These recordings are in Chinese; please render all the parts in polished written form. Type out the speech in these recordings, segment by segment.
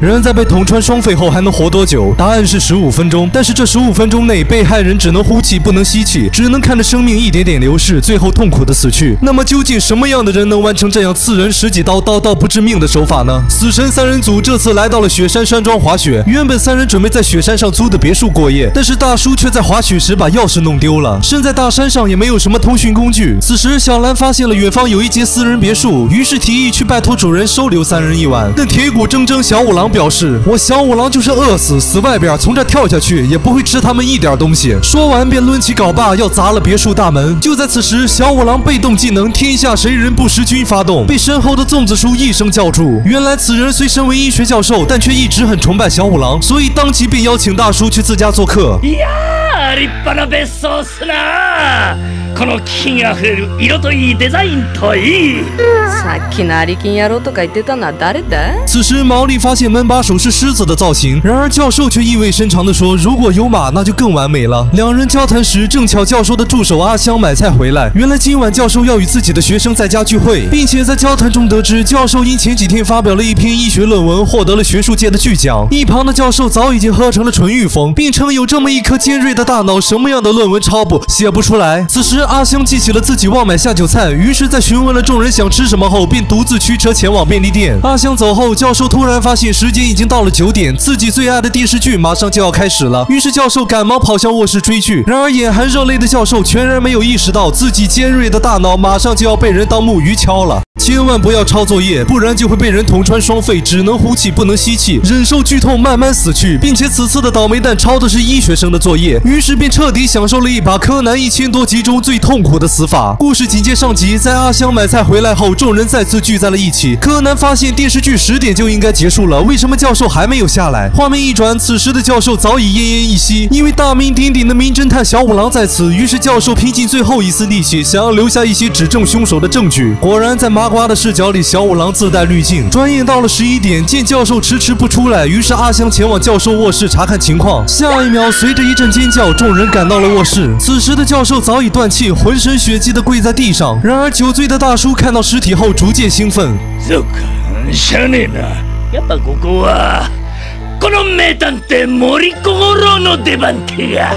人在被捅穿双肺后还能活多久？答案是15分钟。但是这15分钟内，被害人只能呼气不能吸气，只能看着生命一点点流逝，最后痛苦的死去。那么究竟什么样的人能完成这样刺人十几刀，刀到不致命的手法呢？死神三人组这次来到了雪山山庄滑雪。原本三人准备在雪山上租的别墅过夜，但是大叔却在滑雪时把钥匙弄丢了。身在大山上也没有什么通讯工具。此时小兰发现了远方有一间私人别墅，于是提议去拜托主人收留三人一晚。但铁骨铮铮小五郎表示，我小五郎就是饿死，死外边从这跳下去也不会吃他们一点东西。说完便抡起镐把要砸了别墅大门。就在此时，小五郎被动技能天下谁人不识君发动，被身后的粽子叔一声叫住。原来此人虽身为医学教授，但却一直很崇拜小五郎，所以当即便邀請大叔去自家做客。いやー、立派な別荘っすな。この気品あふれる色といいデザインといい。さっきのアリキン野郎とか言ってたのは誰だ？此时毛利发现门把手是狮子的造型，然而教授却意味深长地说，如果有马那就更完美了。两人交谈时，正巧教授的助手阿香买菜回来。原来今晚教授要与自己的学生在家聚会，并且在交谈中得知，教授因前几天发表了一篇医学论文，获得了学术界的巨奖。一旁的教授早已经喝成了纯欲风，并称有这么一颗尖锐的大脑，什么样的论文写不出来。此时阿香记起了自己忘买下酒菜，于是在询问了众人想吃什么后，便独自驱车前往便利店。阿香走后，教授突然发现时间已经到了9点，自己最爱的电视剧马上就要开始了。于是教授赶忙跑向卧室追剧。然而眼含热泪的教授全然没有意识到，自己尖锐的大脑马上就要被人当木鱼敲了。千万不要抄作业，不然就会被人捅穿双肺，只能呼气不能吸气，忍受剧痛慢慢死去。并且此次的倒霉蛋抄的是医学生的作业，于是便彻底享受了一把柯南1000多集中最痛苦的死法。故事紧接上集，在阿香买菜回来后，众人再次聚在了一起。柯南发现电视剧10点就应该结束了，为什么教授还没有下来？画面一转，此时的教授早已奄奄一息，因为大名鼎鼎的名侦探小五郎在此。于是教授拼尽最后一丝力气，想要留下一些指证凶手的证据。果然在麻瓜的视角里，小五郎自带滤镜。转眼到了11点，见教授迟迟不出来，于是阿香前往教授卧室查看情况。下一秒，随着一阵尖叫，众人赶到了卧室。此时的教授早已断气，浑身血迹的跪在地上。然而酒醉的大叔看到尸体后逐渐興奮。そうか、しゃあねえな。やっぱここはこの名探偵森小五郎の出番ってや。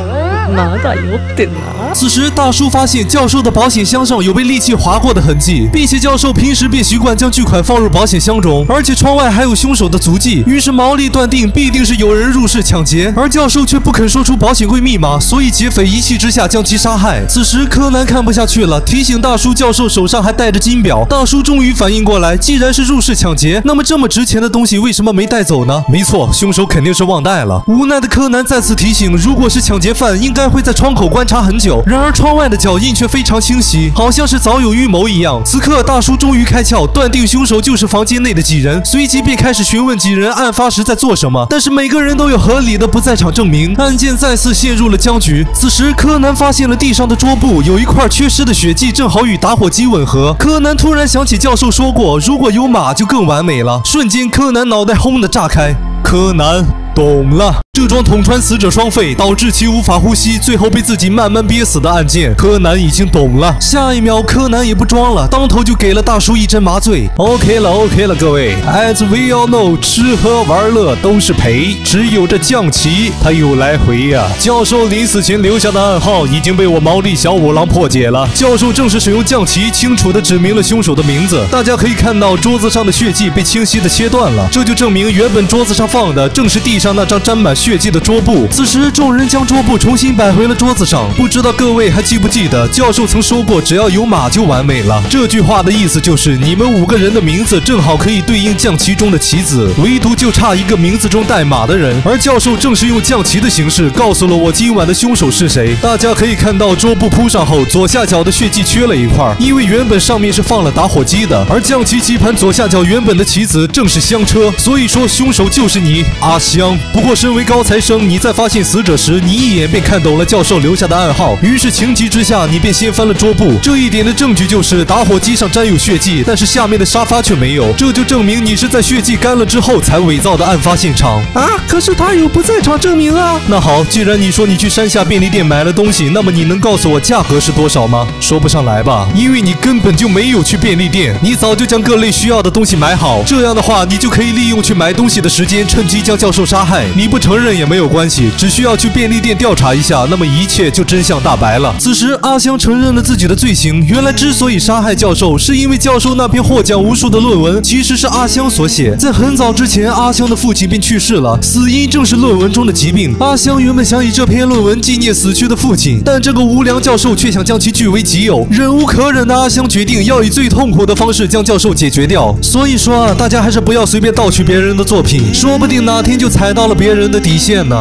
まだ酔ってんな。此时大叔发现教授的保险箱上有被利器划过的痕迹，并且教授平时便习惯将巨款放入保险箱中，而且窗外还有凶手的足迹。于是毛利断定必定是有人入室抢劫，而教授却不肯说出保险柜密码，所以劫匪一气之下将其杀害。此时柯南看不下去了，提醒大叔教授手上还戴着金表。大叔终于反应过来，既然是入室抢劫，那么这么值钱的东西为什么没带走呢？没错，凶手肯定是忘带了。无奈的柯南再次提醒，如果是抢劫犯，应该会在窗口观察很久。然而窗外的脚印却非常清晰，好像是早有预谋一样。此刻大叔终于开窍，断定凶手就是房间内的几人，随即便开始询问几人案发时在做什么。但是每个人都有合理的不在场证明，案件再次陷入了僵局。此时柯南发现了地上的桌布有一块缺失的血迹，正好与打火机吻合。柯南突然想起教授说过，如果有马就更完美了。瞬间柯南脑袋轰的炸开。柯南懂了，这桩捅穿死者双肺，导致其无法呼吸，最后被自己慢慢憋死的案件，柯南已经懂了。下一秒，柯南也不装了，当头就给了大叔一针麻醉。OK 了，各位 ，As we all know， 吃喝玩乐都是赔，只有这将棋他有来回呀。教授临死前留下的暗号已经被我毛利小五郎破解了。教授正是使用将棋，清楚地指明了凶手的名字。大家可以看到桌子上的血迹被清晰地切断了，这就证明原本桌子上放的正是地上那张沾满血迹的桌布。此时，众人将桌布重新摆回了桌子上。不知道各位还记不记得，教授曾说过，只要有马就完美了。这句话的意思就是，你们5个人的名字正好可以对应将棋中的棋子，唯独就差一个名字中带马的人。而教授正是用将棋的形式告诉了我今晚的凶手是谁。大家可以看到，桌布铺上后，左下角的血迹缺了一块，因为原本上面是放了打火机的，而将棋棋盘左下角原本的棋子正是香车，所以说凶手就是你，阿香。生。不过身为高材生，你在发现死者时，你一眼便看懂了教授留下的暗号，于是情急之下，你便掀翻了桌布。这一点的证据就是打火机上沾有血迹，但是下面的沙发却没有，这就证明你是在血迹干了之后才伪造的案发现场啊！可是他有不在场证明啊。那好，既然你说你去山下便利店买了东西，那么你能告诉我价格是多少吗？说不上来吧，因为你根本就没有去便利店，你早就将各类需要的东西买好。这样的话，你就可以利用去买东西的时间，趁机将教授杀害。你不承认也没有关系，只需要去便利店调查一下，那么一切就真相大白了。此时，阿香承认了自己的罪行。原来之所以杀害教授，是因为教授那篇获奖无数的论文其实是阿香所写。在很早之前，阿香的父亲便去世了，死因正是论文中的疾病。阿香原本想以这篇论文纪念死去的父亲，但这个无良教授却想将其据为己有。忍无可忍的阿香决定要以最痛苦的方式将教授解决掉。所以说啊，大家还是不要随便盗取别人的作品，说不定哪天就踩到了别人的底线呢。